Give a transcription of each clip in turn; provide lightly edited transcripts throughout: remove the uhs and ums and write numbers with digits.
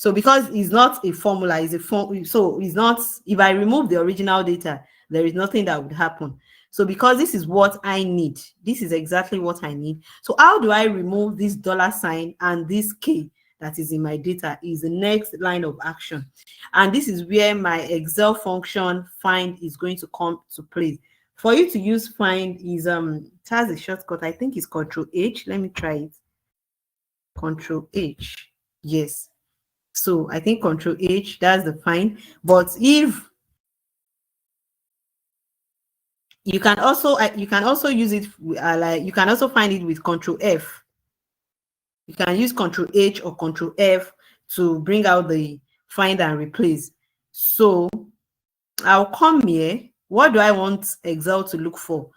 So because it's not a formula, it's a form. So it's not, if I remove the original data, there is nothing that would happen. So because this is what I need, this is exactly what I need. So how do I remove this $sign and this K that is in my data is the next line of action. And this is where my Excel function find is going to come to play. For you to use find is it has a shortcut. I think it's Control H. Let me try it. Control H. Yes. So I think Control H, that's the find. But if you can also use it like you can also find it with Control F. You can use Control H or Control F to bring out the find and replace. So I'll come here. What do I want Excel to look for?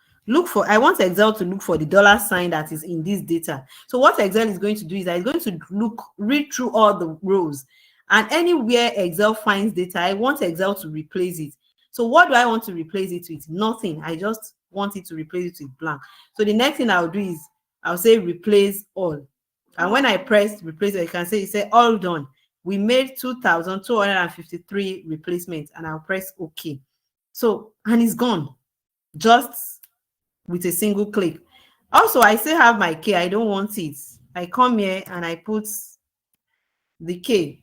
I want Excel to look for the $sign that is in this data. So what Excel is going to do is that it's going to read through all the rows, and anywhere Excel finds data, I want Excel to replace it. So what do I want to replace it with? Nothing. I just want it to replace it with blank. So the next thing I'll do is I'll say replace all. And when I press replace, you can say, all done. We made 2,253 replacements, and I'll press OK. So, and it's gone just with a single click. Also, I still have my K. I don't want it. I come here and I put the K,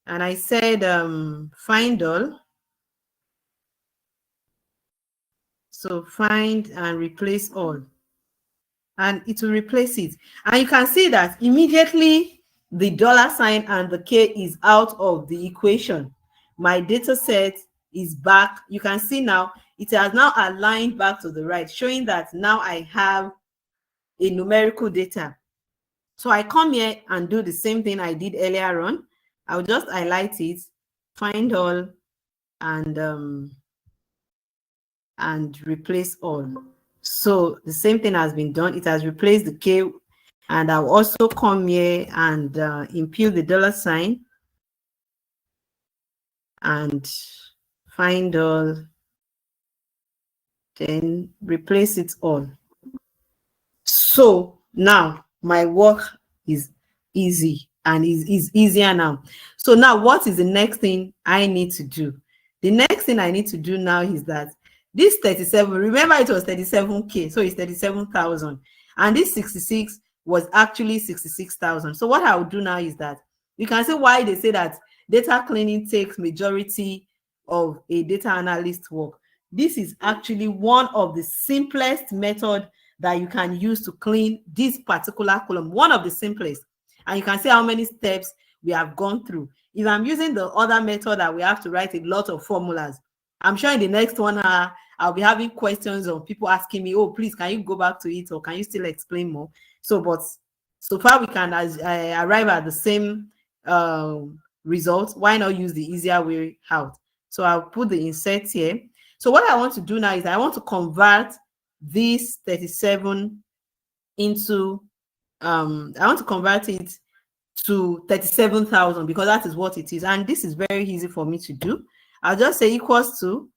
and I said find all. So find and replace all, and it will replace it. And you can see that immediately the $sign and the K is out of the equation. My data set is back. You can see now it has now aligned back to the right, showing that now I have a numerical data. So I come here and do the same thing I did earlier on. I'll just highlight it, find all, and replace all. So the same thing has been done. It has replaced the K, and I'll also come here and impute the $sign and find all, then replace it all. So now my work is easy and is easier now. So now what is the next thing I need to do? The next thing I need to do now is that this 37, remember it was 37K, so it's 37,000. And this 66 was actually 66,000. So what I will do now is that you can see why they say that data cleaning takes majority of a data analyst work. This is actually one of the simplest method that you can use to clean this particular column, one of the simplest. And you can see how many steps we have gone through. If I'm using the other method that we have to write a lot of formulas, I'm sure in the next 1 hour, I'll be having questions of people asking me, oh, please, can you go back to it, or can you still explain more? So, but so far we can arrive at the same result. Why not use the easier way out? So I'll put the insert here. So what I want to do now is I want to convert this 37 into, I want to convert it to 37,000 because that is what it is. And this is very easy for me to do. I'll just say equals to,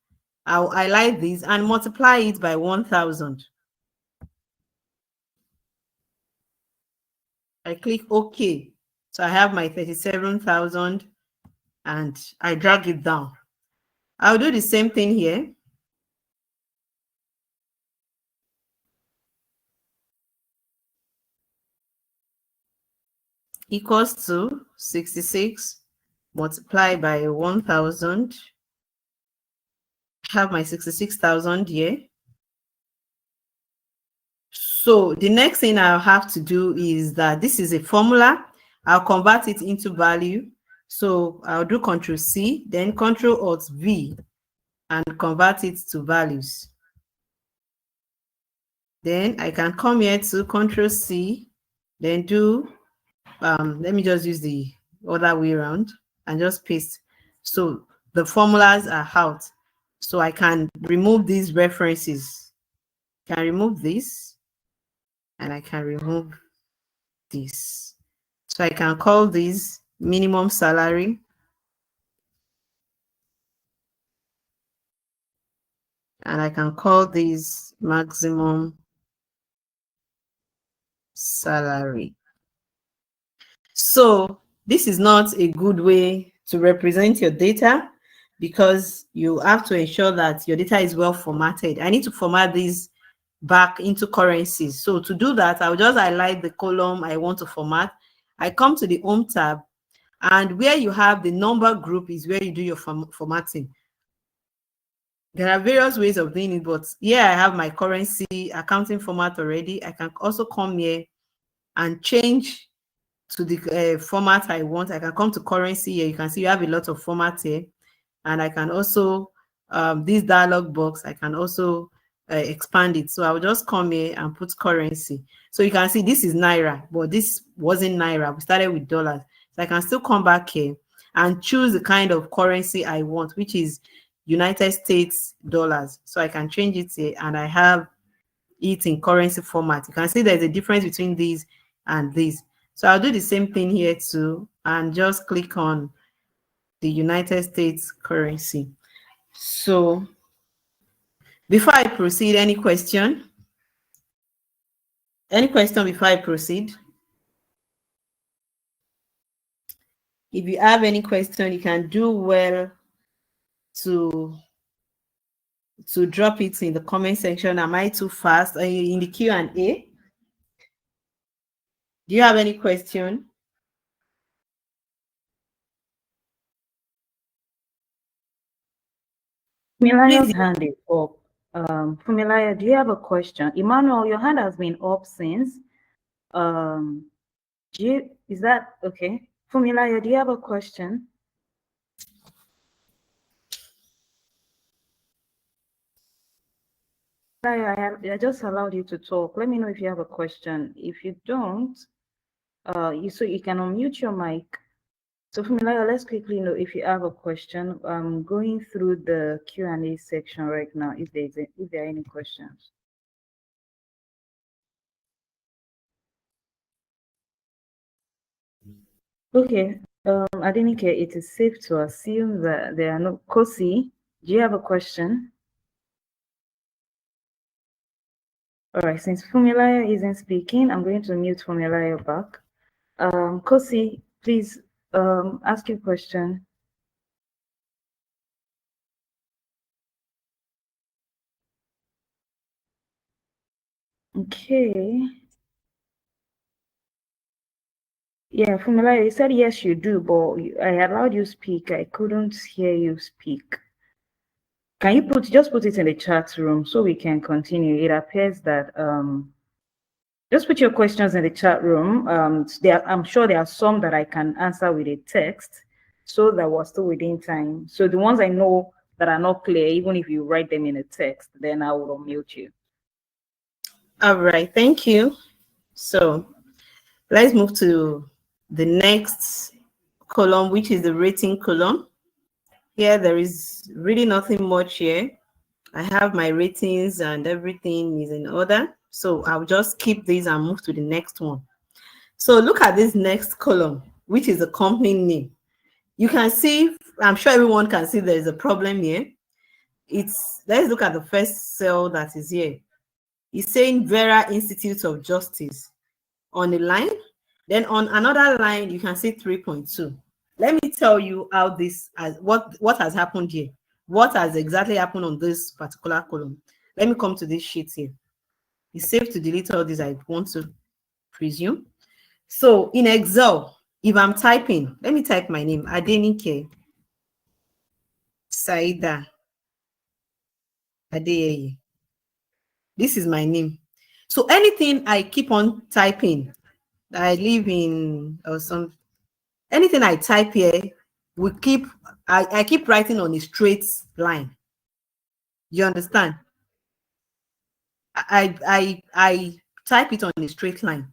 I'll highlight this and multiply it by 1,000. I click OK. So I have my 37,000 and I drag it down. I'll do the same thing here. Equals to 66 multiplied by 1,000. Have my 66,000 here. So the next thing I'll have to do is that this is a formula. I'll convert it into value. So I'll do Control C, then Control Alt V, and convert it to values. Then I can come here to Control C, then do, let me just use the other way around and just paste. So the formulas are out. So I can remove these references. Can remove this, and I can remove this. So I can call this minimum salary. And I can call this maximum salary. So This is not a good way to represent your data because you have to ensure that your data is well formatted. I need to format these back into currencies. So to do that, I'll just highlight the column I want to format. I come to the Home tab, and where you have the number group is where you do your formatting. There are various ways of doing it, but here I have my currency accounting format already. I can also come here and change to the format I want. I can come to currency here. You can see you have a lot of format here. And I can also, this dialog box, I can also expand it. So I'll just come here and put currency. So you can see this is Naira, but this wasn't Naira. We started with dollars. So I can still come back here and choose the kind of currency I want, which is United States dollars. So I can change it here, and I have it in currency format. You can see there's a difference between these and these. So I'll do the same thing here too, and just click on the United States currency. So before I proceed, any question? Any question before I proceed? If you have any question, you can do well to drop it in the comment section. Am I too fast? Are you in the Q&A? Do you have any question? Fumilaya's hand is up. Fumilaya, do you have a question? Emmanuel, your hand has been up since. Is that okay? Fumilaya, do you have a question? I just allowed you to talk. Let me know if you have a question. If you don't, so you can unmute your mic. So Fumilaya, let's quickly know if you have a question. I'm going through the Q&A section right now if there are any questions. Okay, Adenike, it is safe to assume that there are no. Kosi, do you have a question? All right, since Fumilaya isn't speaking, I'm going to mute Fumilaya back. Kosi, please ask your question. Okay. Yeah, Fumilaya, you said yes, you do, but I allowed you speak. I couldn't hear you speak. Can you just put it in the chat room so we can continue? It appears that just put your questions in the chat room. I'm sure there are some that I can answer with a text, so that we're still within time. So the ones I know that are not clear, even if you write them in a text, then I will unmute you. All right, thank you. So let's move to the next column, which is the rating column. Here, there is really nothing much here. I have my ratings and everything is in order. So I'll just keep these and move to the next one. So look at this next column, which is the company name. You can see, I'm sure everyone can see there is a problem here. Let's look at the first cell that is here. It's saying Vera Institute of Justice on the line. Then on another line, you can see 3.2. Let me tell you how this, what has happened here. What has exactly happened on this particular column. Let me come to this sheet here. It's safe to delete all this, I want to presume. So in Excel, if I'm typing, let me type my name, Adenike Saida Adeyeye. This is my name. So anything I keep on typing, I live in or some, anything I type here, I keep writing on a straight line. You understand? I type it on a straight line.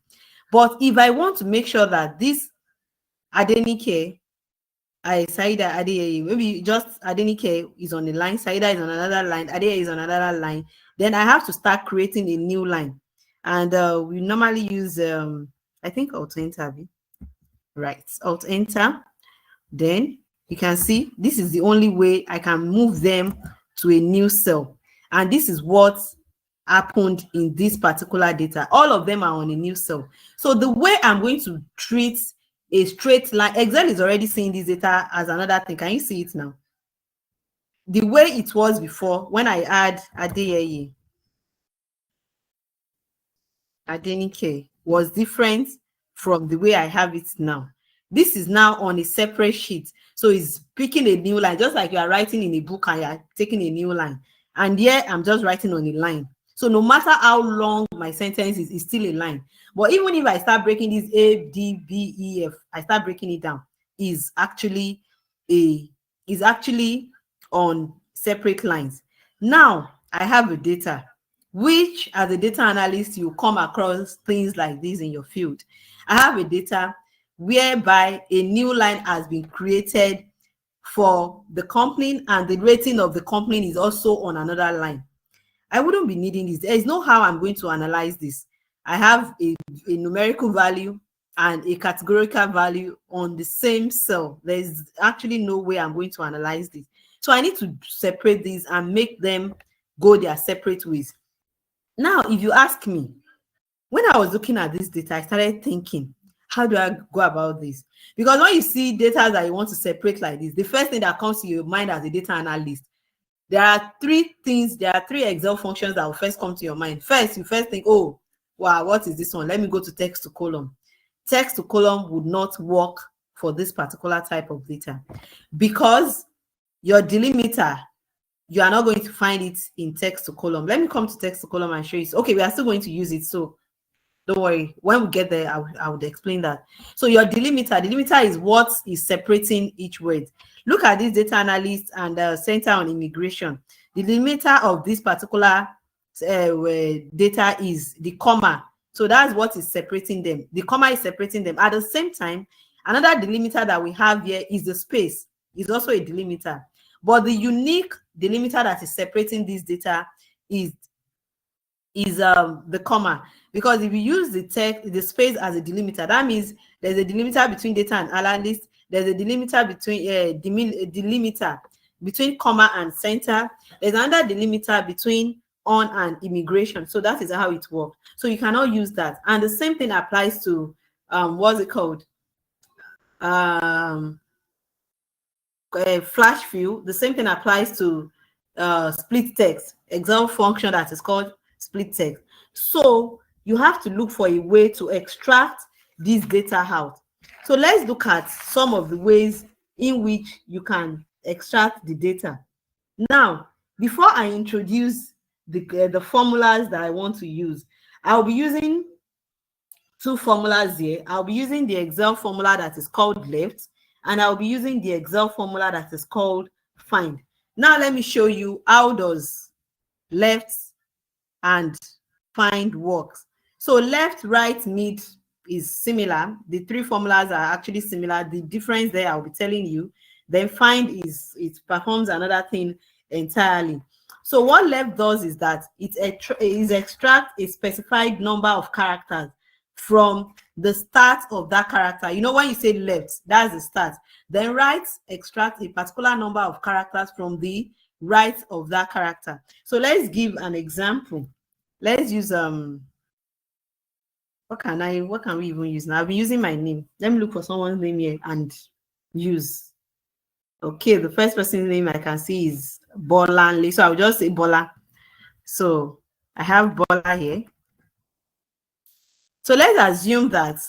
But if I want to make sure that this Adenike, Saida Adeyeye, maybe just Adenike is on the line, Saida is on another line, Adeyeye is on another line, then I have to start creating a new line. And we normally use, I think, Alt Enter. Right, Alt Enter. Then you can see this is the only way I can move them to a new cell. And this is what happened in this particular data. All of them are on a new cell. So the way I'm going to treat a straight line. Excel is already seeing this data as another thing. Can you see it now? The way it was before, when I add Adeyeye, Adenike, was different from the way I have it now. This is now on a separate sheet. So it's picking a new line, just like you are writing in a book and you are taking a new line. And here I'm just writing on a line. So no matter how long my sentence is, it's still a line. But even if I start breaking this A, D, B, E, F, I start breaking it down, is actually on separate lines. Now I have a data, which as a data analyst, you come across things like this in your field. I have a data whereby a new line has been created for the company and the rating of the company is also on another line. I wouldn't be needing this. There is no how I'm going to analyze this. I have a numerical value and a categorical value on the same cell. There's actually no way I'm going to analyze this. So I need to separate these and make them go their separate ways. Now, if you ask me, when I was looking at this data, I started thinking, how do I go about this? Because when you see data that you want to separate like this, the first thing that comes to your mind as a data analyst, there are three Excel functions that will first come to your mind. First, you first think, oh, wow, what is this one? Let me go to text to column. Text to column would not work for this particular type of data because your delimiter, you are not going to find it in text to column. Let me come to text to column and show you. Okay, we are still going to use it. So don't worry. When we get there, I would explain that. So your delimiter is what is separating each word. Look at this data analyst and Center on Immigration. The delimiter of this particular data is the comma. So that's what is separating them. The comma is separating them. At the same time, another delimiter that we have here is the space. It's also a delimiter. But the unique delimiter that is separating this data is the comma, because if you use the space as a delimiter, that means there's a delimiter between data and analyst, there's a delimiter between comma and center, there's another delimiter between on and immigration. So that is how it works. So you cannot use that. And the same thing applies to what's it called, flash fill. The same thing applies to split text, Excel function that is called split text. So you have to look for a way to extract this data out. So let's look at some of the ways in which you can extract the data. Now, before I introduce the formulas that I want to use, I'll be using two formulas here. I'll be using the Excel formula that is called left, and I'll be using the Excel formula that is called find. Now let me show you how does left and find works. So left, right, mid is similar. The three formulas are actually similar. The difference there I'll be telling you. Then find is, it performs another thing entirely. So what left does is that it extracts a specified number of characters from the start of that character. You know, when you say left, that's the start. Then right extracts a particular number of characters from the right of that character. So let's give an example. Let's use what can we even use now? I've been using my name. Let me look for someone's name here and use. Okay, the first person's name I can see is Bolanle. So I'll just say Bola. So I have Bola here. So let's assume that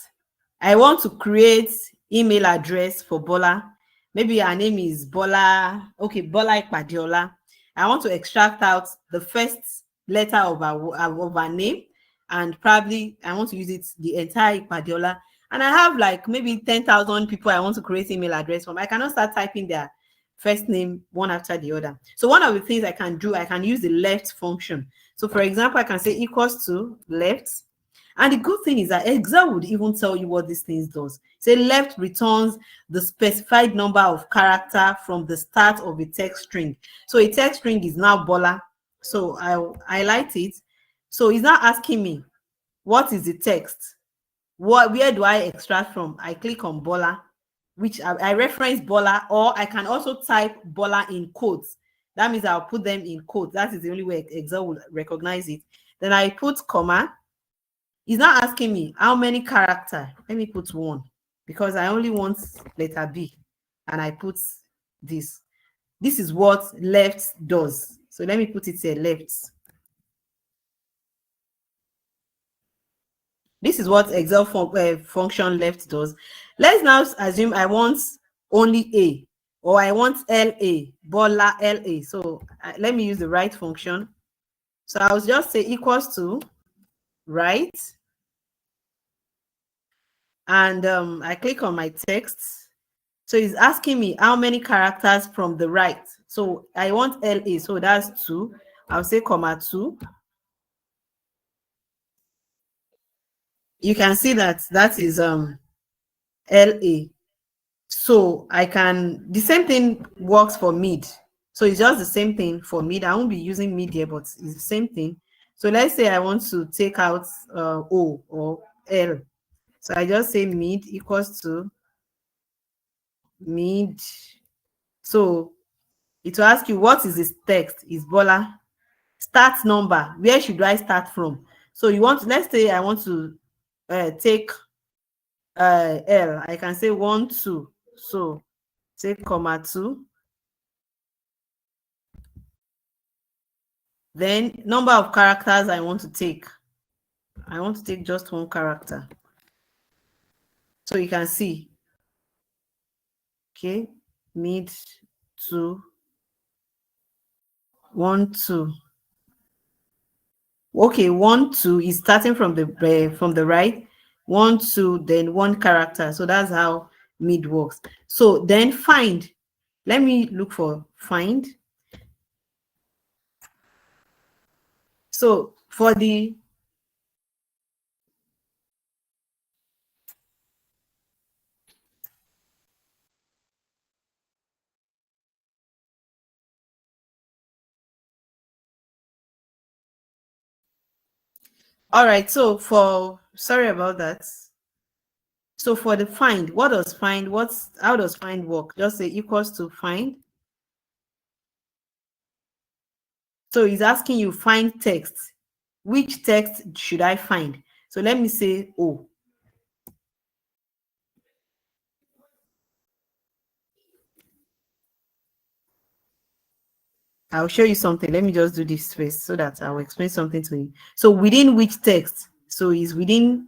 I want to create email address for Bola. Maybe her name is Bola. Okay, Bola Ikpadiola. I want to extract out the first letter of our name, and probably I want to use it the entire Ikpadiola. And I have like maybe 10,000 people I want to create email address from. I cannot start typing their first name one after the other. So one of the things I can do, I can use the left function. So for example, I can say equals to left. And the good thing is that Excel would even tell you what these things does. Say left returns the specified number of character from the start of a text string. So a text string is now Bola. So I highlight it. So it's not asking me what is the text. Where do I extract from? I click on Bola, which I reference Bola, or I can also type Bola in quotes. That means I'll put them in quotes. That is the only way Excel will recognize it. Then I put comma. It's not asking me how many characters. Let me put 1. because I only want letter B, and I put this. This is what left does. So let me put it here, left. This is what Excel function left does. Let's now assume I want only A, or I want LA, Bola LA. So let me use the right function. So I'll just say equals to right. And I click on my text. So it's asking me how many characters from the right. So I want LA, so that's 2. I'll say comma 2. You can see that that is LA. So I can, the same thing works for mid. So it's just the same thing for mid. I won't be using mid here, but it's the same thing. So let's say I want to take out O or L. So I just say mid equals to mid. So it will ask you, what is this text? Is Bola. Start number. Where should I start from? So you want to, let's say I want to take L. I can say 1, 2. So say comma 2. Then number of characters I want to take. I want to take just 1 character. So you can see. Okay. Mid 2. 1, 2. Okay, 1, 2 is starting from the right. 1, 2, then 1 character. So that's how mid works. So then find. Let me look for find. So for the all right, so for sorry about that. So for the find, what does find? How does find work? Just say equals to find. So he's asking you find text. Which text should I find? So let me say O. I'll show you something. Let me just do this first so that I'll explain something to you. So within which text? So it's within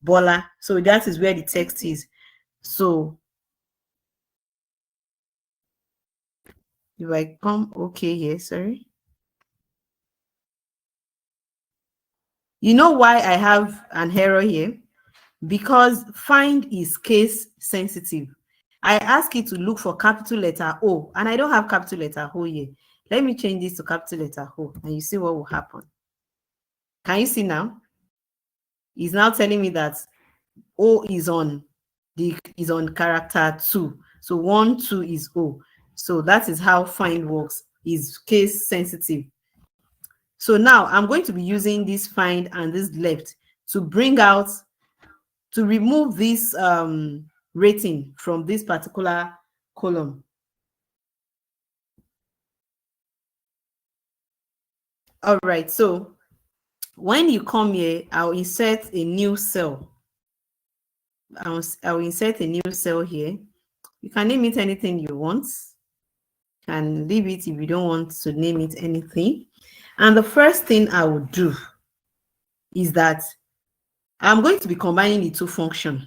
Bola. So that is where the text is. So if I come, okay, here, sorry. You know why I have an error here? Because find is case sensitive. I ask you to look for capital letter O, and I don't have capital letter O here. Let me change this to capital letter O, and you see what will happen. Can you see now? It's now telling me that O is on character 2. So 1, 2 is O. So that is how find works. Is case sensitive. So now I'm going to be using this find and this left to bring out, to remove this rating from this particular column. All right, so when you come here, I'll insert a new cell. I'll insert a new cell here. You can name it anything you want. You can leave it if you don't want to name it anything. And the first thing I will do is that I'm going to be combining the 2 functions.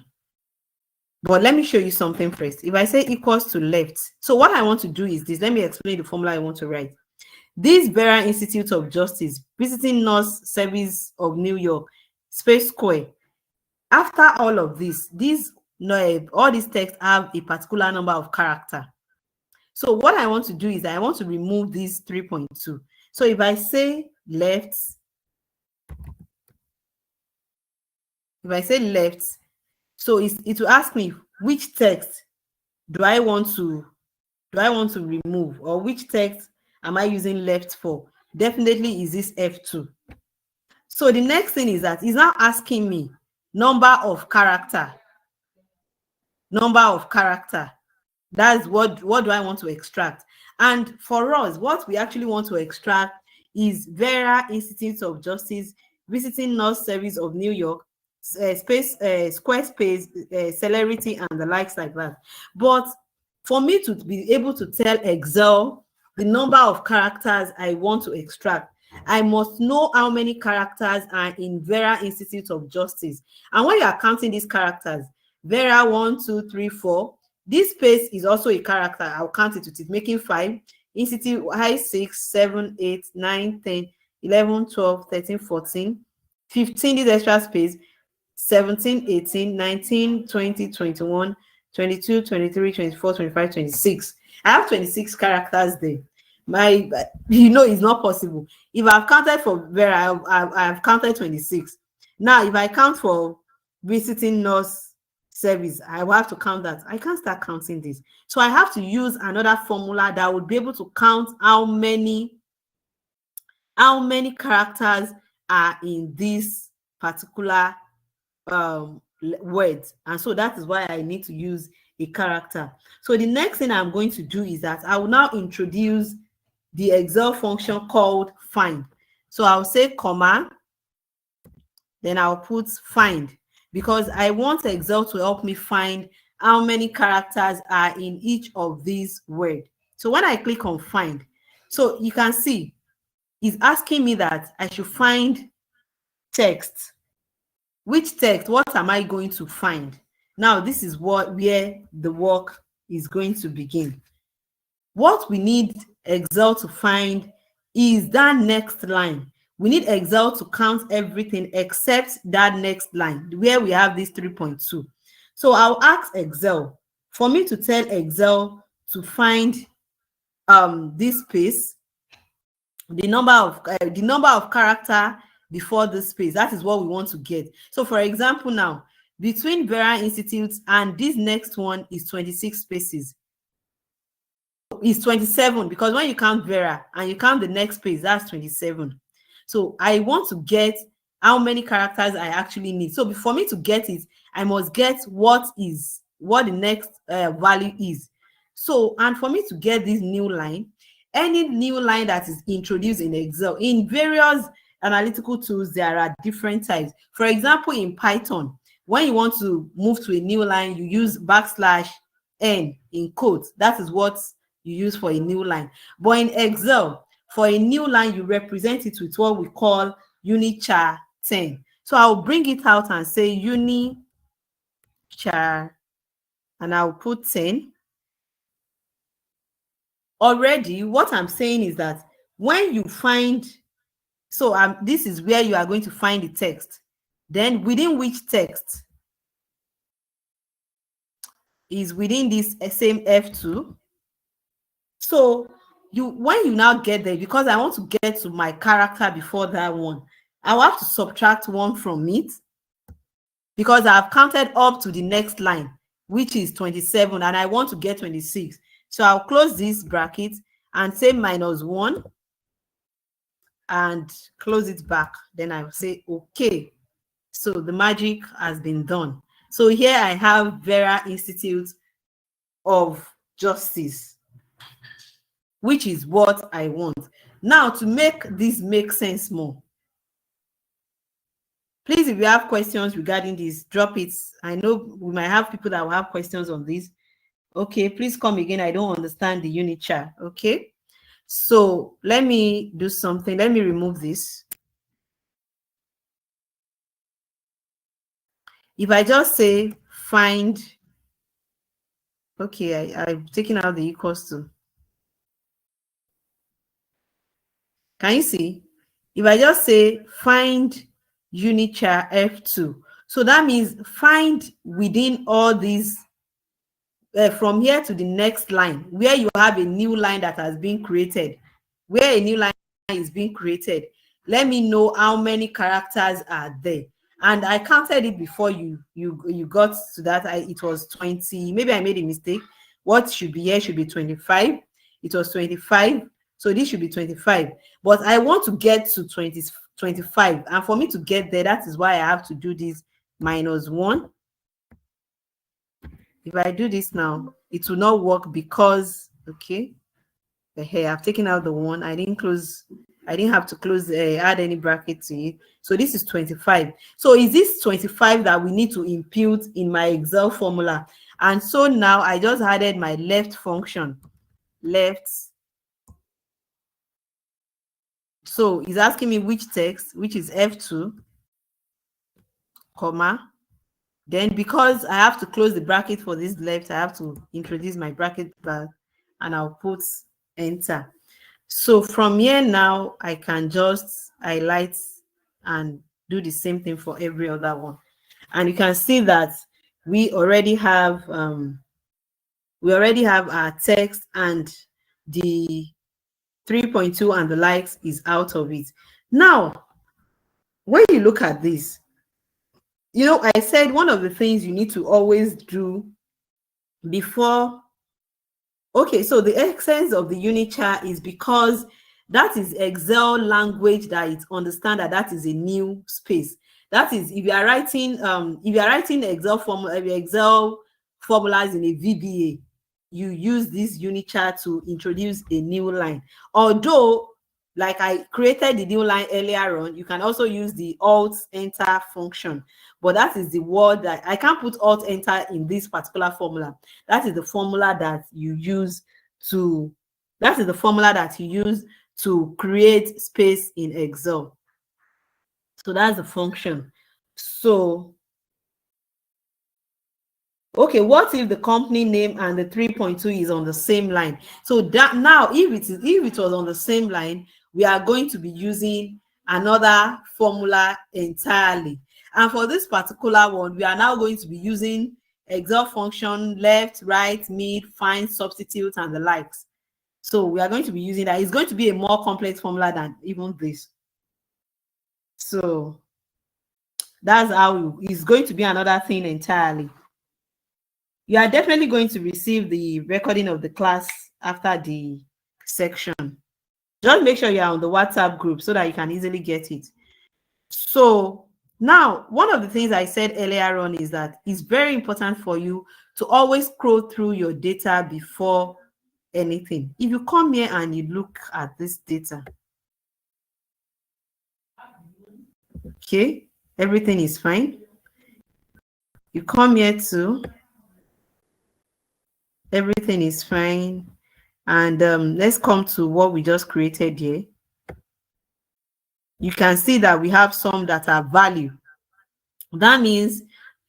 But let me show you something first. If I say equals to left, so what I want to do is this. Let me explain the formula I want to write. This Vera Institute of Justice, Visiting Nurse Service of New York, space square. After all of this, all these texts have a particular number of character. So what I want to do is I want to remove this 3.2. So if I say left, so it will ask me which text do I want to remove, or which text am I using left for? Definitely is this F2. So the next thing is that it's now asking me number of character. That's what do I want to extract? And for us, what we actually want to extract is Vera Institute of Justice, Visiting Nurse Service of New York, space, Squarespace, Celerity, and the likes like that. But for me to be able to tell Excel the number of characters I want to extract, I must know how many characters are in Vera Institute of Justice. And when you are counting these characters, Vera 1, 2, 3, 4, this space is also a character. I'll count it with it, making 5. Institute high 6, 7, 8, 9, 10, 11, 12, 13, 14, 15, this extra space, 17, 18, 19, 20, 21, 22, 23, 24, 25, 26. I have 26 characters there. It's not possible. If I've counted for Vera, I've counted 26. Now, if I count for visiting nurse service, I will have to count that. I can't start counting this. So I have to use another formula that would be able to count how many characters are in this particular words. And so that is why I need to use a character. So the next thing I'm going to do is that I will now introduce the Excel function called find. So I'll say comma, then I'll put find, because I want Excel to help me find how many characters are in each of these words. So when I click on find, so you can see it's asking me that I should find text. Which text? What am I going to find? Now, this is where the work is going to begin. What we need Excel to find is that next line. We need Excel to count everything except that next line where we have this 3.2. So I'll ask Excel for me to tell Excel to find this space, the number of character before the space. That is what we want to get. So for example, now between Vera Institute and this next one is 26 spaces. It's 27, because when you count Vera and you count the next space, that's 27. So I want to get how many characters I actually need. So before me to get it, I must get what the next value is. So, and for me to get this new line, any new line that is introduced in Excel, in various analytical tools, there are different types. For example, in Python, when you want to move to a new line, you use \n in quotes. That is what you use for a new line. But in Excel, for a new line, you represent it with what we call unichar 10. So I'll bring it out and say unichar, and I'll put 10. Already, what I'm saying is that when you find, so this is where you are going to find the text. Then within which text is within this same F2. So when you now get there, because I want to get to my character before that one, I'll have to subtract 1 from it, because I've counted up to the next line, which is 27, and I want to get 26. So I'll close this bracket and say -1 and close it back. Then I will say okay. So the magic has been done. So here I have Vera Institute of Justice, which is what I want. Now, to make this make sense more, please, if you have questions regarding this, drop it. I know we might have people that will have questions on this. Okay, please come again. I don't understand the unit chart. Okay, so let me do something. Let me remove this. If I just say find, okay, I've taken out the equals to. Can you see? If I just say find unichar F2, so that means find within all these, from here to the next line, where you have a new line that has been created, where a new line is being created, let me know how many characters are there. And I counted it before you got to that. It was 20. Maybe I made a mistake. What should be here should be 25. It was 25. So this should be 25. But I want to get to 25. And for me to get there, that is why I have to do this -1. If I do this now, it will not work because, okay, I've taken out the 1. I didn't close I didn't have to close, add any bracket to it. So this is 25. So is this 25 that we need to impute in my Excel formula? And so now I just added my left function, left. So it's asking me which text, which is F2, comma. Then because I have to close the bracket for this left, I have to introduce my bracket back, and I'll put enter. So from here now, I can just highlight and do the same thing for every other one. And you can see that we already have our text, and the 3.2 and the likes is out of it. Now, when you look at this, you know, I said one of the things you need to always do before. Okay, so the essence of the unit chart is because that is Excel language that it understands that is a new space. That is, if you are writing Excel formulas in a VBA, you use this unit chart to introduce a new line. Although, like I created the new line earlier on, you can also use the Alt Enter function. But that is the word that I can't put Alt Enter in this particular formula. That is the formula that you use to create space in Excel. So that's the function. So okay, what if the company name and the 3.2 is on the same line? So that now, if it was on the same line, we are going to be using another formula entirely. And for this particular one, we are now going to be using Excel function, left, right, mid, find, substitute, and the likes. So we are going to be using that. It's going to be a more complex formula than even this. So that's how it's going to be another thing entirely. You are definitely going to receive the recording of the class after the section. Just make sure you are on the WhatsApp group so that you can easily get it. So now, one of the things I said earlier on is that it's very important for you to always scroll through your data before anything. If you come here and you look at this data, okay, everything is fine. You come here too, everything is fine. And let's come to what we just created here. You can see that we have some that are value. That means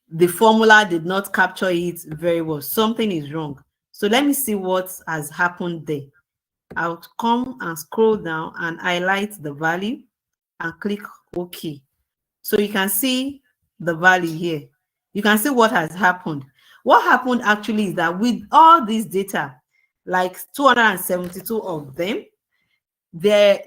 the formula did not capture it very well. Something is wrong. So let me see what has happened there. I'll come and scroll down and highlight the value and click OK. So you can see the value here. You can see what has happened. What happened actually is that with all this data, like 272 of them, the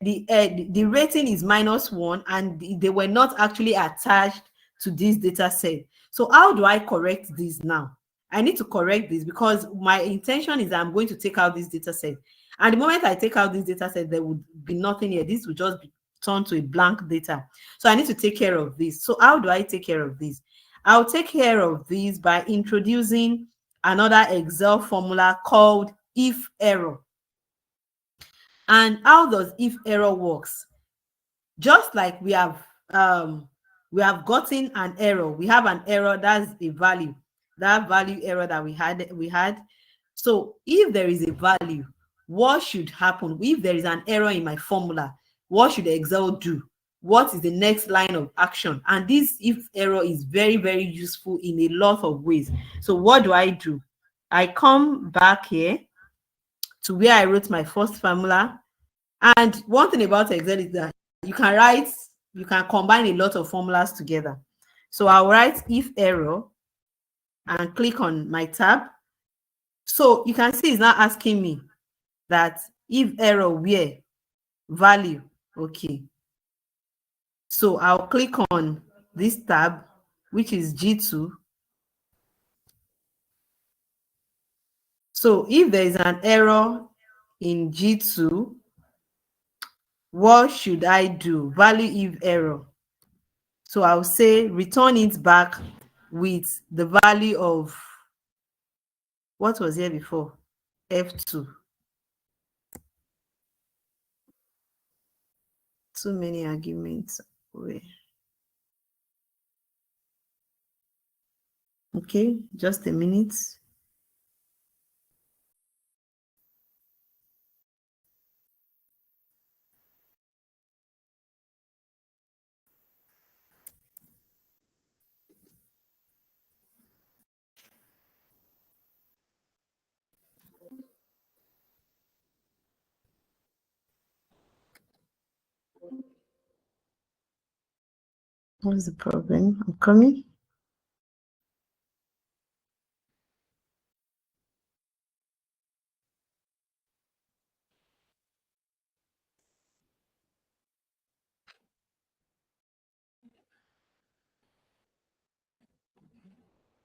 rating is -1, and they were not actually attached to this data set. So how do I correct this now? I need to correct this because my intention is I'm going to take out this data set. And the moment I take out this data set, there would be nothing here. This will just be turned to a blank data. So I need to take care of this. So how do I take care of this? I'll take care of this by introducing another Excel formula called if error. And how does if error works? Just like we have gotten an error, we have an error, that's a value, that value error that we had. So if there is a value, what should happen? If there is an error in my formula, what should Excel do? What is the next line of action? And this if error is very, very useful in a lot of ways. So what do? I come back here to where I wrote my first formula. And one thing about Excel is that you can combine a lot of formulas together. So I'll write if error and click on my tab. So you can see it's now asking me that if error where value. Okay. So I'll click on this tab, which is G2. So if there is an error in G2, what should I do? Value if error. So I'll say return it back with the value of what was here before, F2. so many arguments. Okay, just a minute. What's the problem? I'm coming.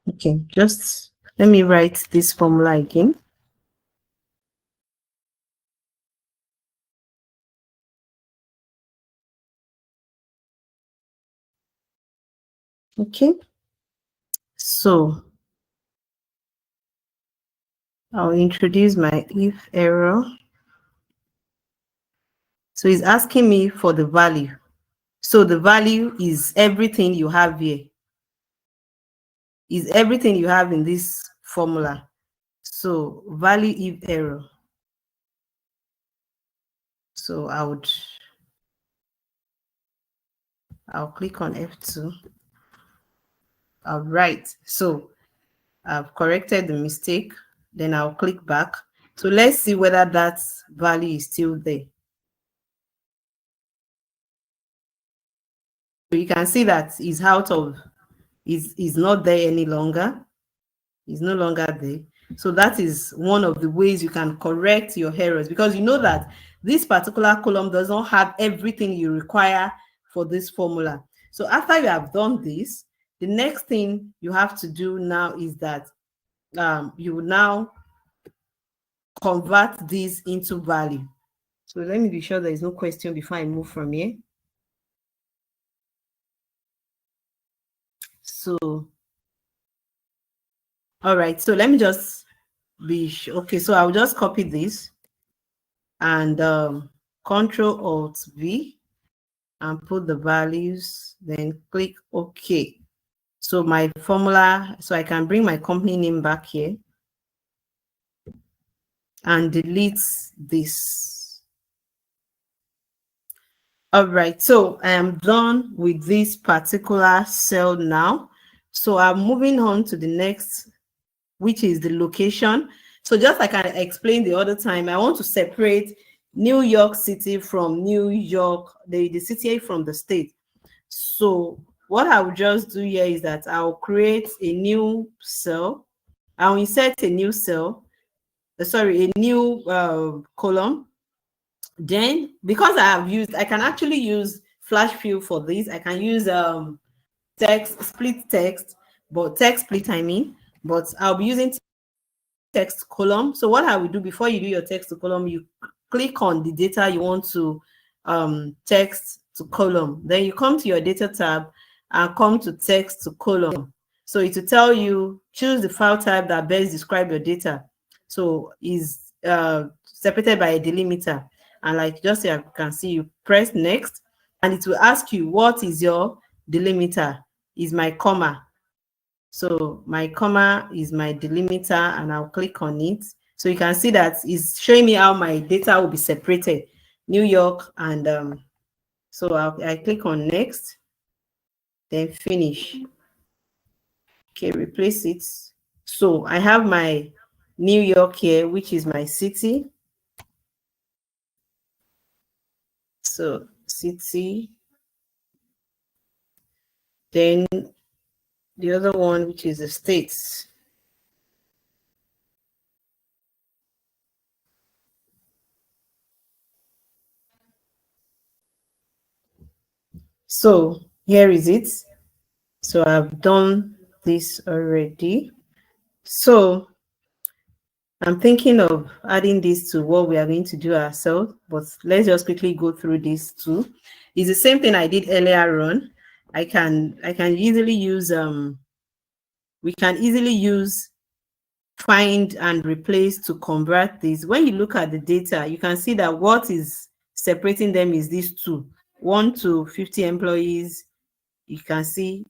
Okay, just let me write this formula again. Okay, so I'll introduce my if error. So it's asking me for the value. So the value is everything you have here. Is everything you have in this formula. So value if error. So I'll click on F2. I'll write. So I've corrected the mistake. Then I'll click back. So let's see whether that value is still there. So you can see that is not there any longer. Is no longer there. So that is one of the ways you can correct your errors, because you know that this particular column does not have everything you require for this formula. So after you have done this, the next thing you have to do now is that you will now convert this into value. So let me be sure there is no question before I move from here. So, all right. So let me just be sure. Okay. So I'll just copy this and Control Alt V and put the values, then click OK. So my formula, so I can bring my company name back here and delete this. All right, so I am done with this particular cell now. So I'm moving on to the next, which is the location. So just like I explained the other time, I want to separate New York City from New York, the city from the state. So what I will just do here is that I'll create a new cell. I'll insert a new cell, a new column. Then, because I can actually use flash fill for this. I can use split text, but text split I mean, but I'll be using text column. So what I will do before you do your text to column, you click on the data you want to text to column. Then you come to your data tab and come to text to column. So it will tell you choose the file type that best describe your data. So is separated by a delimiter. And like just here you can see, you press next and it will ask you what is your delimiter. Is my comma. So my comma is my delimiter and I'll click on it. So you can see that it's showing me how my data will be separated, New York, and so I click on next, then finish. Okay, replace it. So I have my New York here, which is my city. So city. Then the other one, which is the states. So here is it. So I've done this already. So I'm thinking of adding this to what we are going to do ourselves, but let's just quickly go through this too. It's the same thing I did earlier on. I can easily use we can easily use find and replace to convert this. When you look at the data, you can see that what is separating them is these two. 1 to 50 employees, you can see,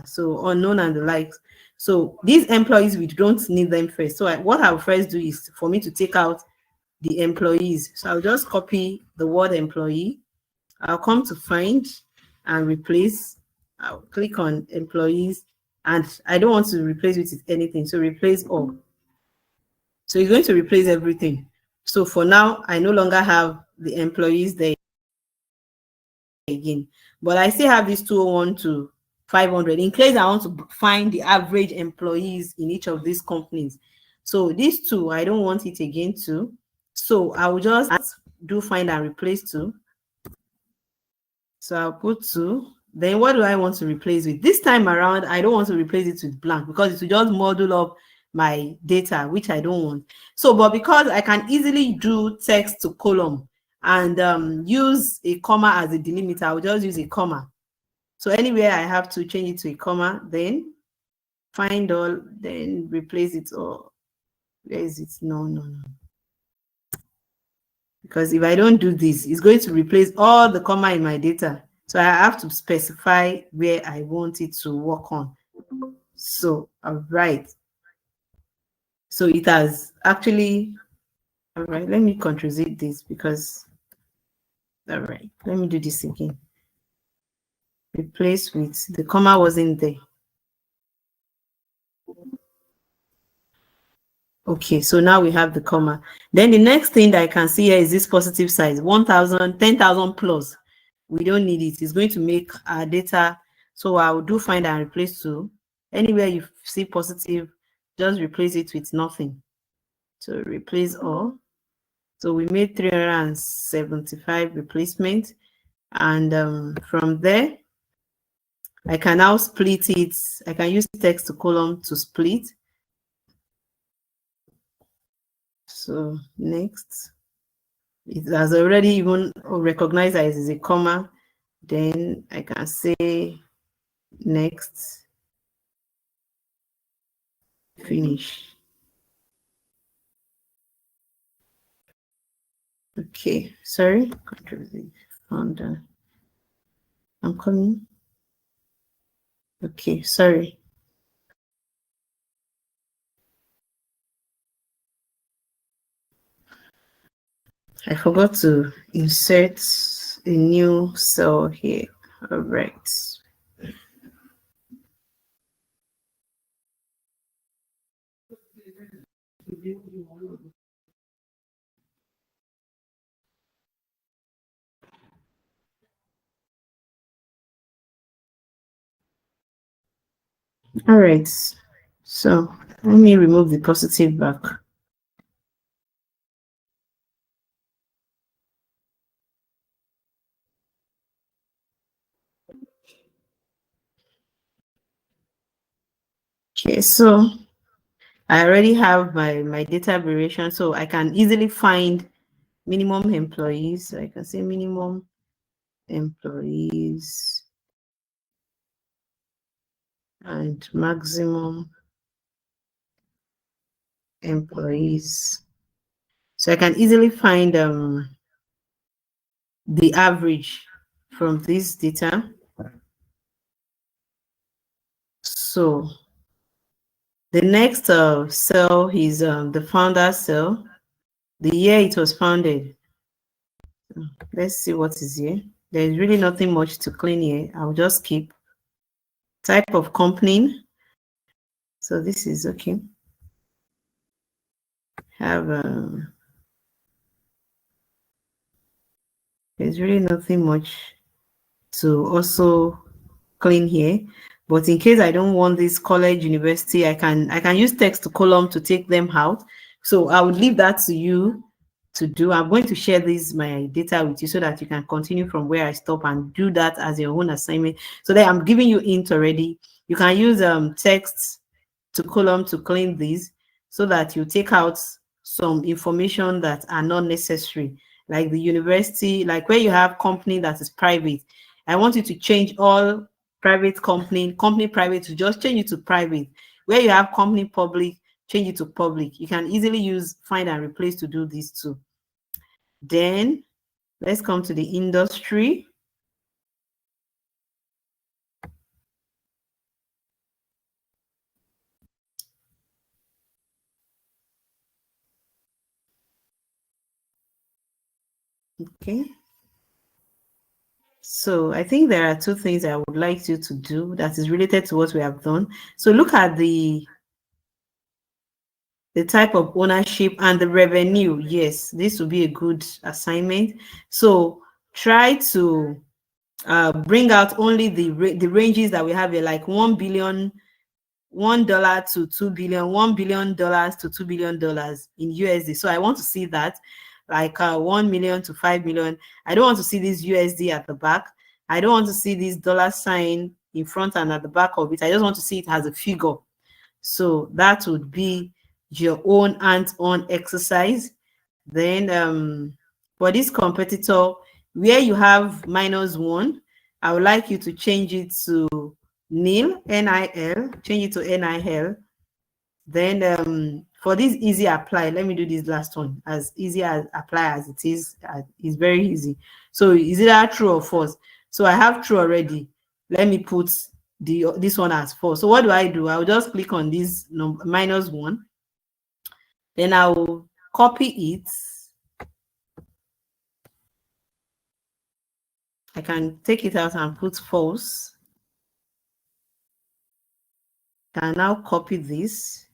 so unknown and the likes. So these employees, we don't need them first. So what I'll first do is for me to take out the employees. So I'll just copy the word employee. I'll come to find and replace. I'll click on employees, and I don't want to replace it with anything. So replace all. So it's going to replace everything. So for now, I no longer have the employees there again, but I still have this 201 to 500 in case I want to find the average employees in each of these companies. So these two, I don't want it again too. So I will just do find and replace two. So I'll put two. Then what do I want to replace with? This time around, I don't want to replace it with blank because it will just model up my data, which I don't want. So, but because I can easily do text to column and use a comma as a delimiter, I'll just use a comma. So anywhere I have to change it to a comma, then find all, then replace it. Or where is it? No. Because if I don't do this, it's going to replace all the comma in my data. So I have to specify where I want it to work on. So, all right. So it has actually, all right, let me Ctrl-Z this because, all right, let me do this again. Replace with, the comma wasn't there. Okay, so now we have the comma. Then the next thing that I can see here is this positive size, 1,000, 10,000 plus. We don't need it. It's going to make our data. So I will do find and replace to. Anywhere you see positive, just replace it with nothing. So replace all. So we made 375 replacement. And from there, I can now split it. I can use text to column to split. So next, it has already even recognized that it is a comma. Then I can say next, finish. Okay, sorry. I'm coming. Okay, sorry. I forgot to insert a new cell here. All right. All right. So let me remove the positive back. Okay, so I already have my data variation, so I can easily find minimum employees. So I can say minimum employees and maximum employees. So I can easily find the average from this data. So the next cell is the founder cell, the year it was founded. Let's see what is here. There's really nothing much to clean here. I'll just keep type of company. So this is okay. Have there's really nothing much to also clean here. But in case I don't want this college, university, I can use text to column to take them out. So I would leave that to you to do. I'm going to share my data with you so that you can continue from where I stop and do that as your own assignment. So that I'm giving you int already. You can use text to column to clean these so that you take out some information that are not necessary, like the university, like where you have company that is private. I want you to change all private company private to just change it to private. Where you have company public, change it to public. You can easily use find and replace to do this too. Then let's come to the industry. Okay. So I think there are two things I would like you to do that is related to what we have done. So look at the type of ownership and the revenue. Yes, this will be a good assignment. So try to bring out only the ranges that we have here, like $1 to $2 billion, $1 billion to $2 billion in USD. So I want to see that, like 1 million to 5 million. I don't want to see this USD at the back. I don't want to see this dollar sign in front and at the back of it. I just want to see it as a figure. So that would be your own hands-on exercise. Then for this competitor, where you have -1, I would like you to change it to nil, NIL, change it to NIL. Then for this easy apply, let me do this last one. As easy as apply as it is, it's very easy. So is it true or false? So I have true already. Let me put this one as false. So what do? I'll just click on this -1. Then I'll copy it. I can take it out and put false. Can now copy this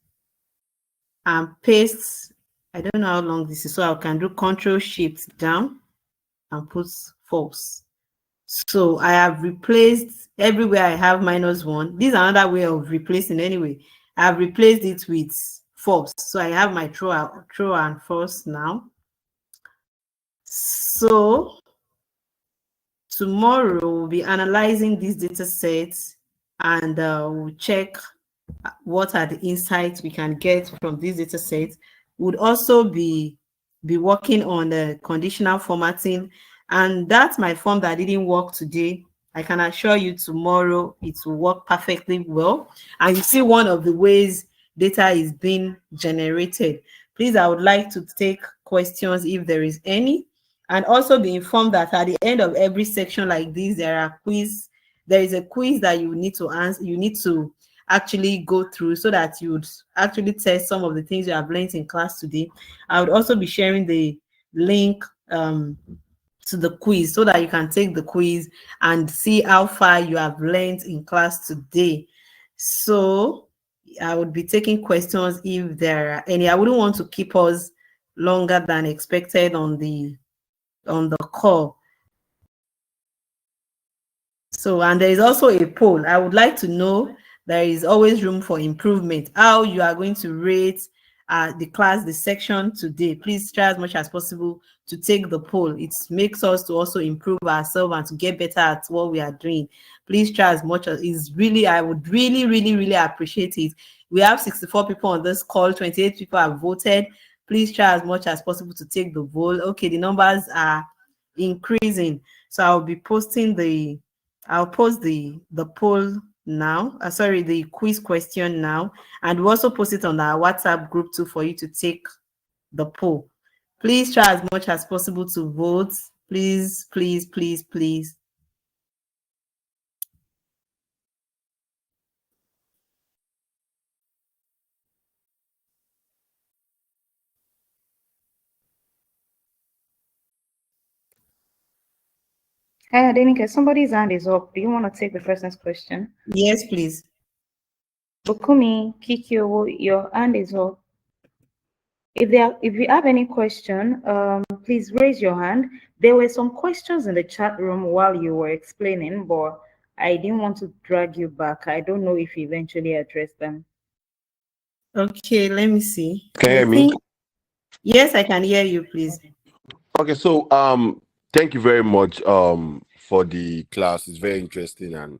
and paste. I don't know how long this is, so I can do Control-Shift down and put false. So I have replaced everywhere I have -1. This is another way of replacing anyway. I've replaced it with false. So I have my true and false now. So tomorrow we'll be analyzing these data sets and we'll check what are the insights we can get from these data sets. Would also be working on the conditional formatting, and that's my form that didn't work today. I can assure you tomorrow it will work perfectly well. And you see one of the ways data is being generated. Please, I would like to take questions if there is any, and also be informed that at the end of every section like this, there is a quiz that you need to answer. You need to actually go through so that you would actually test some of the things you have learned in class today. I would also be sharing the link to the quiz so that you can take the quiz and see how far you have learned in class today. So I would be taking questions if there are any. I wouldn't want to keep us longer than expected on the call. So, and there is also a poll. I would like to know, there is always room for improvement, how you are going to rate the section today. Please try as much as possible to take the poll. It makes us to also improve ourselves and to get better at what we are doing. Please try as much as is really, I would really appreciate it. We have 64 people on this call, 28 people have voted. Please try as much as possible to take the vote. Okay, the numbers are increasing. So I'll be posting I'll post the poll now. Sorry, the quiz question now, and we'll also post it on our WhatsApp group too for you to take the poll. Please try as much as possible to vote. Please. Hey, Adenike, somebody's hand is up. Do you want to take the person's question? Yes, please. Bukumi, Kikyo, your hand is up. If you have any question, please raise your hand. There were some questions in the chat room while you were explaining, but I didn't want to drag you back. I don't know if you eventually addressed them. Okay, let me see. Can you hear me? Yes, I can hear you, please. Okay, so thank you very much for the class. It's very interesting and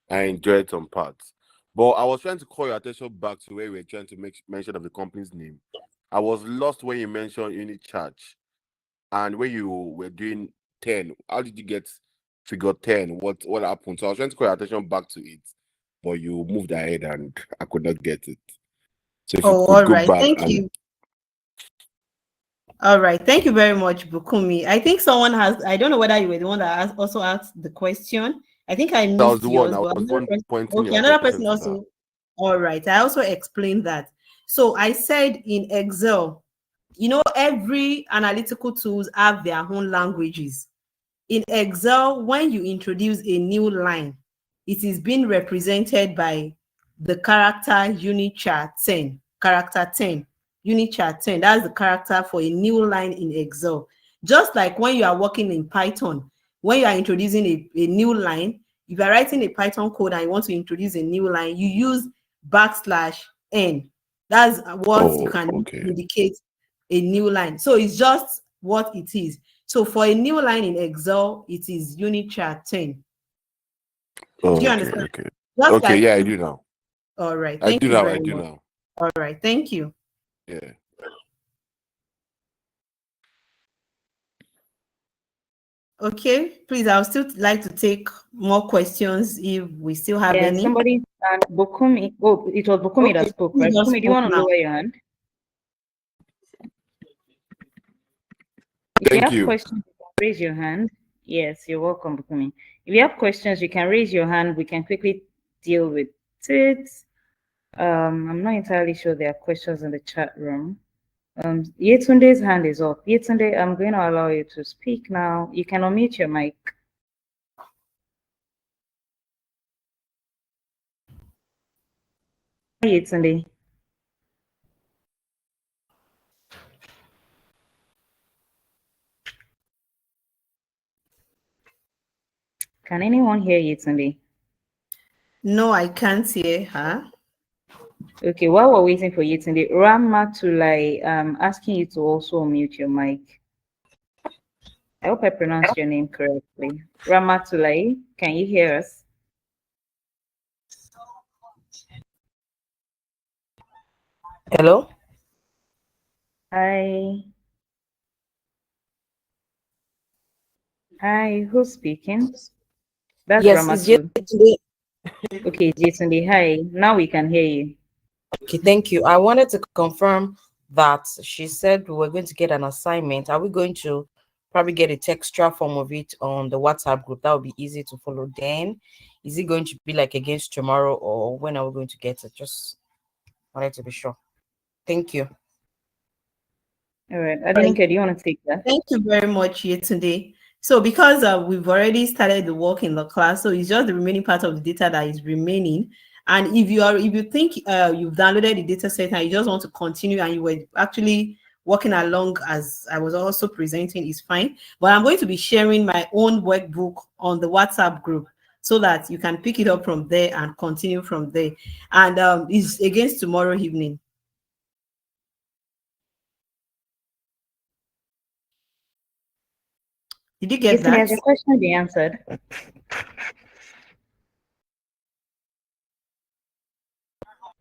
I enjoyed some parts. But I was trying to call your attention back to where we were trying to make mention of the company's name. I was lost when you mentioned unit charge and when you were doing 10. How did you get figure 10? What happened? So I was trying to call your attention back to it, but you moved ahead and I could not get it. So if you could all go right. back. Thank you. All right. Thank you very much, Bukumi. I think someone has, I don't know whether you were the one that also asked the question. I think I missed That was the one. yours, I but was one pointing okay, your another attention person also. All right. I also explained that. So I said in Excel, you know, every analytical tools have their own languages. In Excel, when you introduce a new line, it is being represented by the character unit chart 10, character 10, unit chart 10. That's the character for a new line in Excel. Just like when you are working in Python, when you are introducing a new line, if you are writing a Python code and you want to introduce a new line, you use \n. That's what you can indicate a new line. So it's just what it is. So for a new line in Excel, it is unit chart 10. Oh, Do you okay, understand? okay. Just Okay, like, yeah, I do now. all right. I Thank do you now, very I do much. now. All right. Thank you. Yeah. Okay, please, I would still like to take more questions if we still have Yeah, any. somebody, Bokumi. Oh, it was Bokumi that Okay, spoke, please right? just Bokumi, do you spoke want to now. lower your hand? If you Thank have you. questions, you can raise your hand. Yes, you're welcome, Bokumi. If you have questions, you can raise your hand. We can quickly deal with it. I'm not entirely sure there are questions in the chat room. Yetunde's hand is up. Yetunde, I'm going to allow you to speak now. You can unmute your mic. Hi, Yetunde. Can anyone hear Yetunde? No, I can't hear her. Okay, while we're waiting for Yetunde, Ramatulai, asking you to also unmute your mic. I hope I pronounced your name correctly. Ramatulai, can you hear us? Hello? Hi. Hi, who's speaking? That's Yes, it's Ramatu. yesterday. Okay, Yetunde, hi. Now we can hear you. Okay, thank you. I wanted to confirm that she said we were going to get an assignment. Are we going to probably get a textual form of it on the WhatsApp group? That would be easy to follow. Then, is it going to be like against tomorrow, or when are we going to get it? Just wanted to be sure. Thank you. All right, Adenike, do you want to take that? Thank you very much, Yetunde. So because we've already started the work in the class, so it's just the remaining part of the data that is remaining. And if you think you've downloaded the data set and you just want to continue and you were actually working along as I was also presenting, is fine. But I'm going to be sharing my own workbook on the WhatsApp group so that you can pick it up from there and continue from there. And it's against tomorrow evening. Did you get Yetunde, that? has your question been answered?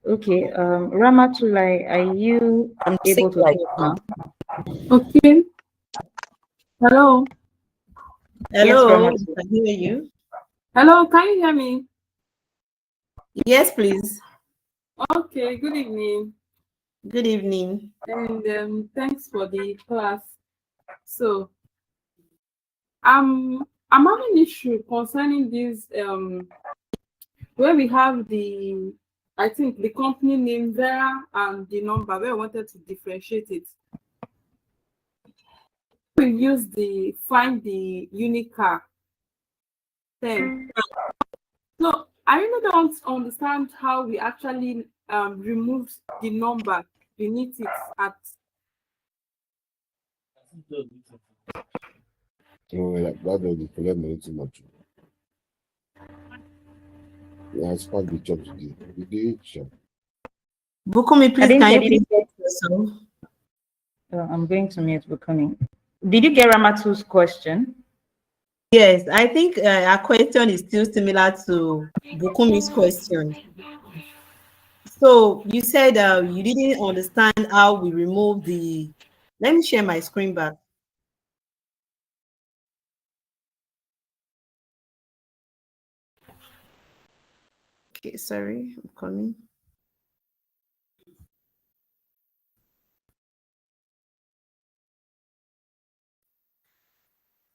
Okay, Ramatulai, are you I'm able sick to like talk now? Okay. Hello. Yes, Hello, Ramatu. I can hear you. Hello, can you hear me? Yes, please. Okay, good evening. Good evening. And thanks for the class. So I'm having issue concerning this where we have I think the company name there and the number where I wanted to differentiate it. We use find the unique car 10. So I really don't understand how we actually remove the number beneath it at. Oh, yeah, that doesn't collect money too much. Yeah, I spent the job today. The day job. Bukumi, please, can Adenike, you did please you mute yourself? I'm going to mute Bukumi. Did you get Ramatu's question? Yes, I think our question is still similar to Bukumi's question. So you said you didn't understand how we remove the. Let me share my screen back. Okay, sorry, I'm coming.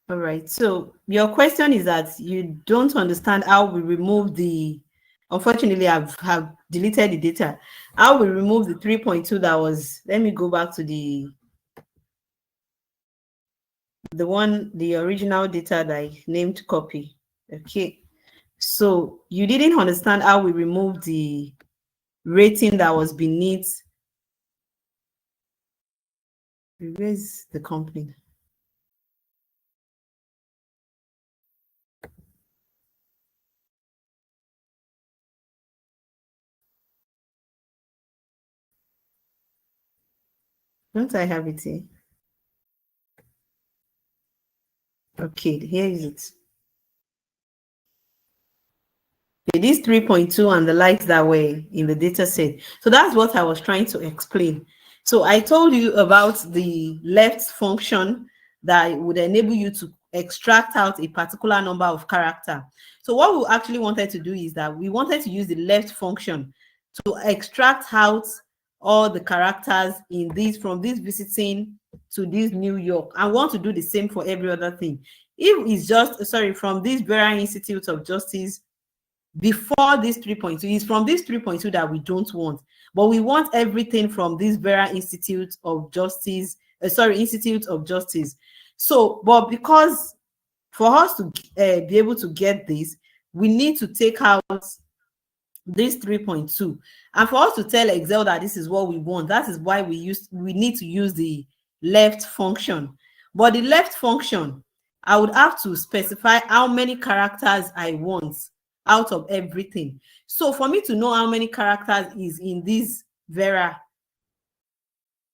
All right. So your question is that you don't understand how we remove the. Unfortunately, have deleted the data. How we remove the 3.2 that was. Let me go back to the the original data that I named copy. Okay. So you didn't understand how we removed the rating that was beneath. Where's the company? Don't I have it here? Okay, here is it. It is 3.2 and the likes that were in the data set. So that's what I was trying to explain. So I told you about the left function that would enable you to extract out a particular number of character. So what we actually wanted to do is that we wanted to use the left function to extract out all the characters in this, from this visiting to this New York. I want to do the same for every other thing. If it's just, sorry, from this Vera Institute of Justice before this 3.2, is from this 3.2 that we don't want, but we want everything from this Vera Institute of Justice, Institute of Justice. So, but because for us to be able to get this, we need to take out this 3.2, and for us to tell Excel that this is what we want, that is why we need to use the left function. But the left function, I would have to specify how many characters I want out of everything. So for me to know how many characters is in this Vera,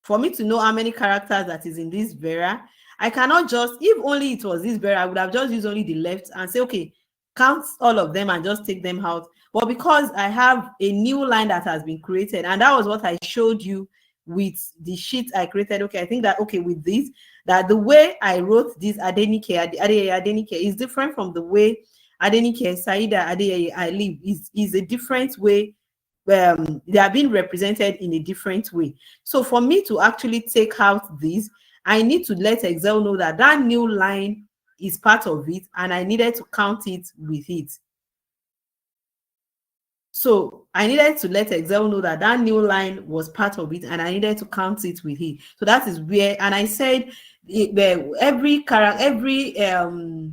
for me to know how many characters that is in this Vera, I cannot just, if only it was this Vera, I would have just used only the left and say, okay, count all of them and just take them out. But because I have a new line that has been created, and that was what I showed you with the sheet I created. Okay, I think that, okay, with this, that the way I wrote this Adenike is different from the way Adenike Saida Adeyeye I live, is a different way. They are being represented in a different way. So for me to actually take out this, I need to let Excel know that that new line is part of it, and I needed to count it with it. So I needed to let Excel know that that new line was part of it, and I needed to count it with it. So that is where, and I said every data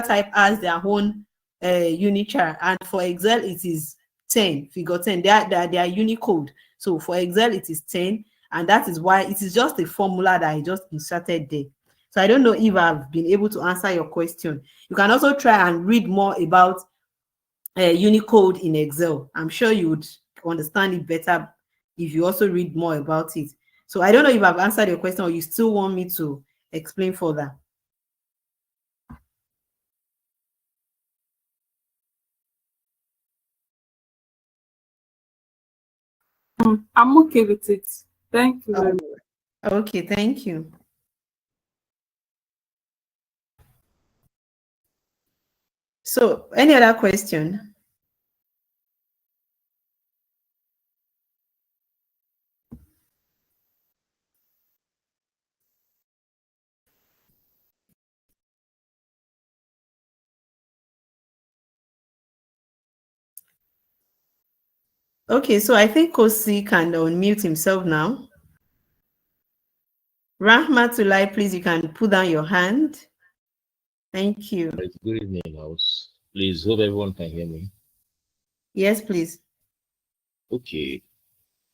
type has their own unichar, and for Excel it is 10, figure 10. They are Unicode. So for Excel it is 10, and that is why it is just a formula that I just inserted there. So I don't know if I've been able to answer your question. You can also try and read more about Unicode in Excel. I'm sure you would understand it better if you also read more about it. So I don't know if I've answered your question or you still want me to explain further. I'm okay with it. Thank you very much. Okay, thank you. So any other question? Okay, so I think Kosi can unmute himself now. Rahmatullah, please, you can put down your hand. Thank you. Good evening, house. Please, hope everyone can hear me. Yes, please. Okay.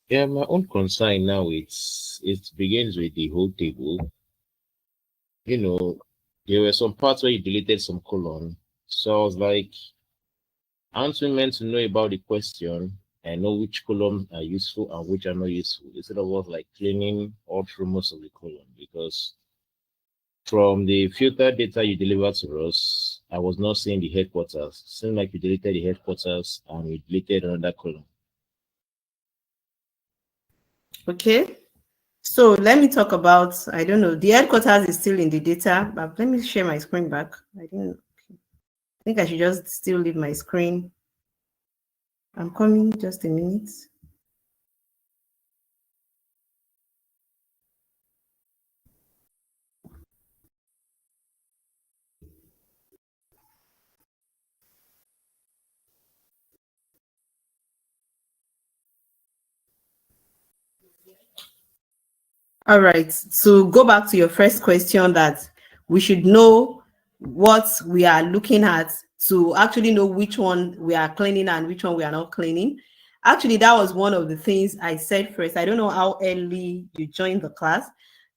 Yeah, my own concern now it begins with the whole table. You know, there were some parts where you deleted some column. So I was like, aren't we meant to know about the question and know which columns are useful and which are not useful, instead of us like cleaning all through most of the column? Because from the filter data you delivered to us, I was not seeing the headquarters. Seemed like you deleted the headquarters and you deleted another column. Okay. So let me talk about, I don't know, the headquarters is still in the data, but let me share my screen back. I think I should just still leave my screen. I'm coming, just a minute. All right, so go back to your first question, that we should know what we are looking at to actually know which one we are cleaning and which one we are not cleaning. Actually, that was one of the things I said first. I don't know how early you joined the class.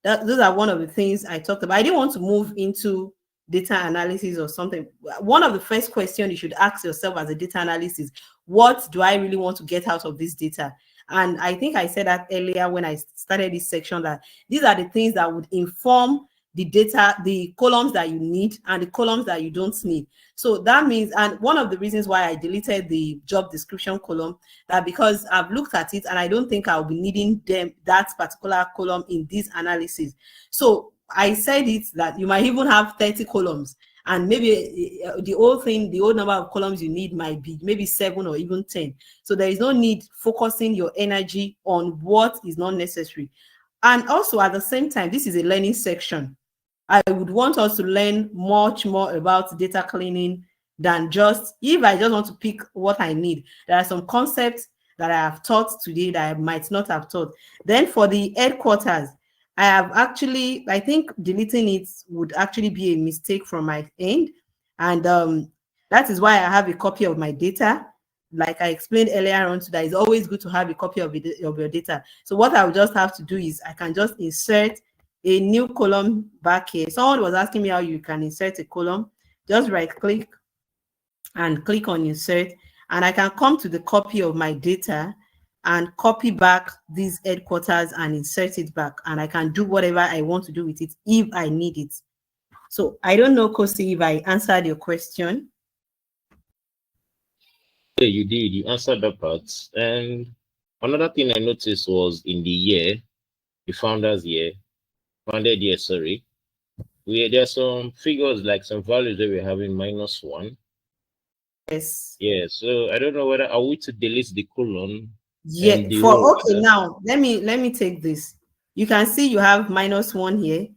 Those are one of the things I talked about. I didn't want to move into data analysis or something. One of the first questions you should ask yourself as a data analyst is, what do I really want to get out of this data? And I think I said that earlier when I started this section, that these are the things that would inform the data, the columns that you need and the columns that you don't need. So that means, and one of the reasons why I deleted the job description column, that because I've looked at it and I don't think I'll be needing that particular column in this analysis. So I said it that you might even have 30 columns, and maybe the whole number of columns you need might be maybe 7 or even 10. So there is no need focusing your energy on what is not necessary. And also at the same time, this is a learning section. I would want us to learn much more about data cleaning than just, if I just want to pick what I need. There are some concepts that I have taught today that I might not have taught. Then for the headquarters, I have actually, I think deleting it would actually be a mistake from my end. And that is why I have a copy of my data. Like I explained earlier on today, it's always good to have a copy of your data. So what I would just have to do is I can just insert a new column back here. Someone was asking me how you can insert a column. Just right click and click on insert, and I can come to the copy of my data and copy back these headquarters and insert it back, and I can do whatever I want to do with it if I need it. So I don't know, Kosi, if I answered your question. Yeah, you did. You answered that part. And another thing I noticed was in the year, the founders year, founded year, sorry, there are some figures, like some values that we're having -1. Yes. Yeah, so I don't know whether are we to delete the colon. Yeah, and the for row okay, rather. now let me take this. You can see you have -1 here.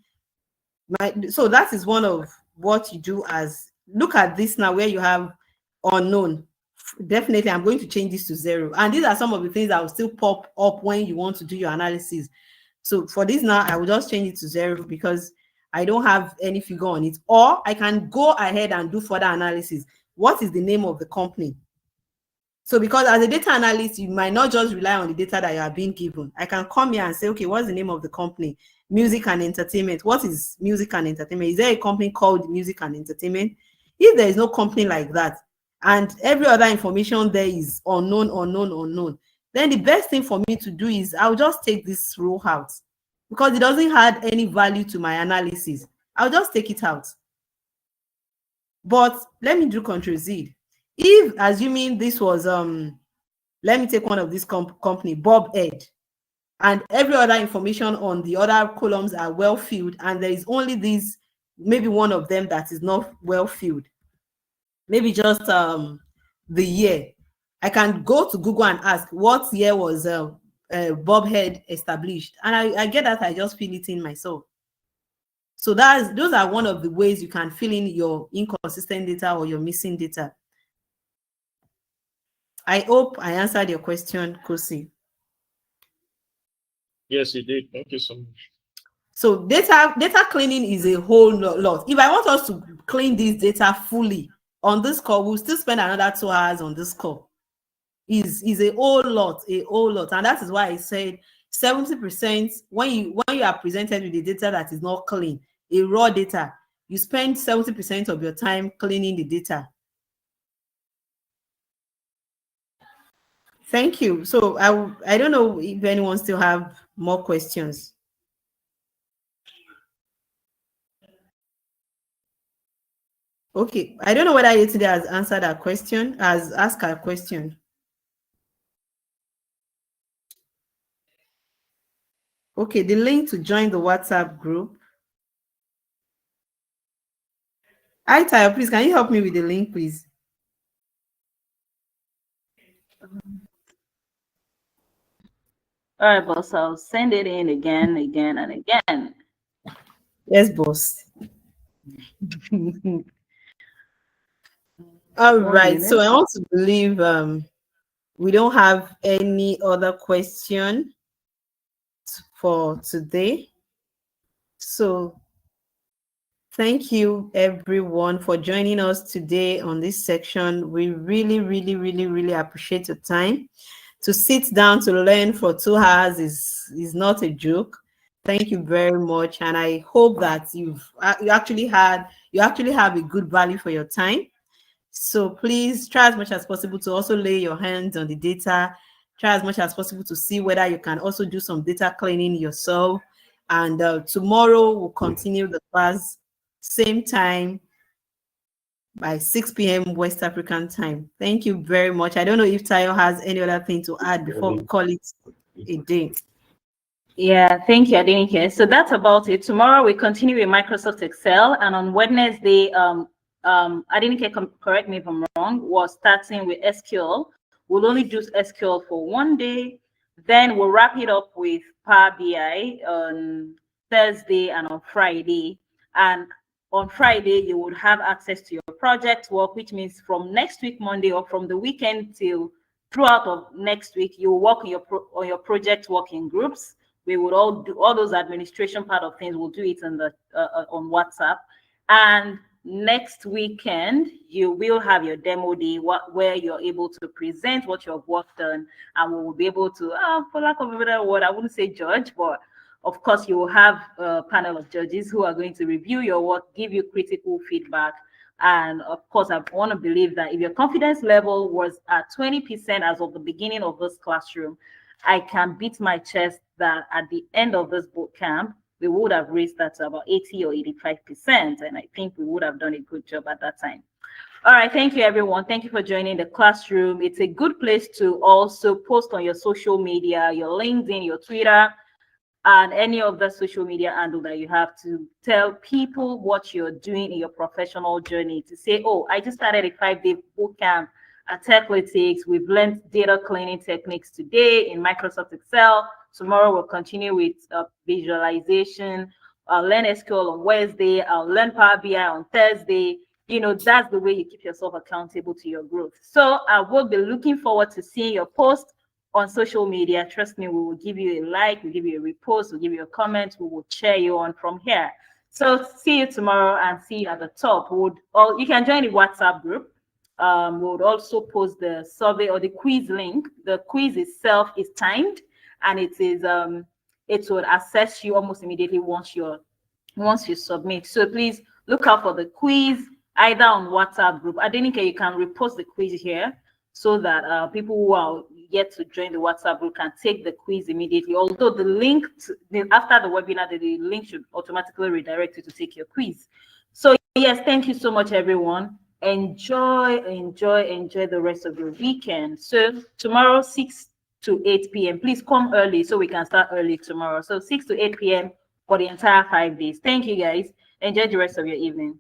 So that is one of what you do. As look at this now, where you have unknown. Definitely I'm going to change this to 0, and these are some of the things that will still pop up when you want to do your analysis. So for this now, I will just change it to 0 because I don't have any figure on it. Or I can go ahead and do further analysis. What is the name of the company? So because as a data analyst, you might not just rely on the data that you are being given. I can come here and say, okay, what's the name of the company? Music and entertainment. What is music and entertainment? Is there a company called music and entertainment? If there is no company like that, and every other information there is unknown, unknown, then the best thing for me to do is I'll just take this row out because it doesn't add any value to my analysis. I'll just take it out. But let me do Control Z. If, assuming this was let me take one of this company, Bob Ed, and every other information on the other columns are well filled, and there is only this, maybe one of them that is not well filled, maybe just the year. I can go to Google and ask what year was Bob Ed established, and I get that. I just fill it in myself. So those are one of the ways you can fill in your inconsistent data or your missing data. I hope I answered your question, Kosi. Yes, you did. Thank you so much. So data cleaning is a whole lot. If I want us to clean this data fully on this call, we'll still spend another 2 hours on this call. Is a whole lot, and that is why I said 70%. When you are presented with the data that is not clean, a raw data, you spend 70% of your time cleaning the data. Thank you. So I don't know if anyone still have more questions. Okay, I don't know whether yesterday has answered our question, has asked our question. Okay, the link to join the WhatsApp group. Hi, Tayo, please, can you help me with the link, please? All right, boss. I'll send it in again, and again. Yes, boss. All right. So I want to believe we don't have any other question for today. So Thank you, everyone, for joining us today on this section. We really, really, really, really appreciate your time. To sit down to learn for 2 hours is not a joke. Thank you very much, and I hope that you actually have a good value for your time. So please try as much as possible to also lay your hands on the data. Try as much as possible to see whether you can also do some data cleaning yourself. And tomorrow we'll continue the class same time by 6 p.m. West African time. Thank you very much. I don't know if Tayo has any other thing to add before we call it a day. Yeah, thank you, Adenike. So that's about it. Tomorrow we continue with Microsoft Excel, and on Wednesday, Adenike, correct me if I'm wrong, was starting with SQL. We'll only do SQL for 1 day, then we'll wrap it up with Power BI on Thursday and on Friday. And on Friday, you would have access to your project work, which means from next week, Monday, or from the weekend till throughout of next week, you will work on your project work in groups. We would all do all those administration part of things. We'll do it on the on WhatsApp. And next weekend, you will have your demo day where you're able to present what you've worked on, and we will be able to, for lack of a better word, I wouldn't say judge, but of course, you will have a panel of judges who are going to review your work, give you critical feedback. And of course, I want to believe that if your confidence level was at 20% as of the beginning of this classroom, I can beat my chest that at the end of this boot camp, we would have raised that to about 80 or 85%. And I think we would have done a good job at that time. All right, thank you, everyone. Thank you for joining the classroom. It's a good place to also post on your social media, your LinkedIn, your Twitter, and any of the social media handle that you have, to tell people what you're doing in your professional journey, to say, oh, I just started a 5-day bootcamp at Techlytics. We've learned data cleaning techniques today in Microsoft Excel. Tomorrow we'll continue with visualization. I'll learn SQL on Wednesday. I'll learn Power BI on Thursday. You know, that's the way you keep yourself accountable to your growth. So I will be looking forward to seeing your post on social media. Trust me, we will give you a like, we'll give you a repost, we'll give you a comment, we will cheer you on from here. So see you tomorrow and see you at the top. You can join the WhatsApp group. We would also post the survey or the quiz link. The quiz itself is timed, and it will assess you almost immediately once you submit. So please look out for the quiz either on WhatsApp group. Adenike, you can repost the quiz here so that people who are yet to join the WhatsApp group can take the quiz immediately. Although the link after the webinar, the link should automatically redirect you to take your quiz. So yes, thank you so much, everyone. Enjoy the rest of your weekend. So tomorrow, 6 to 8 p.m. Please come early so we can start early tomorrow. So 6 to 8 p.m. for the entire 5 days. Thank you, guys. Enjoy the rest of your evening.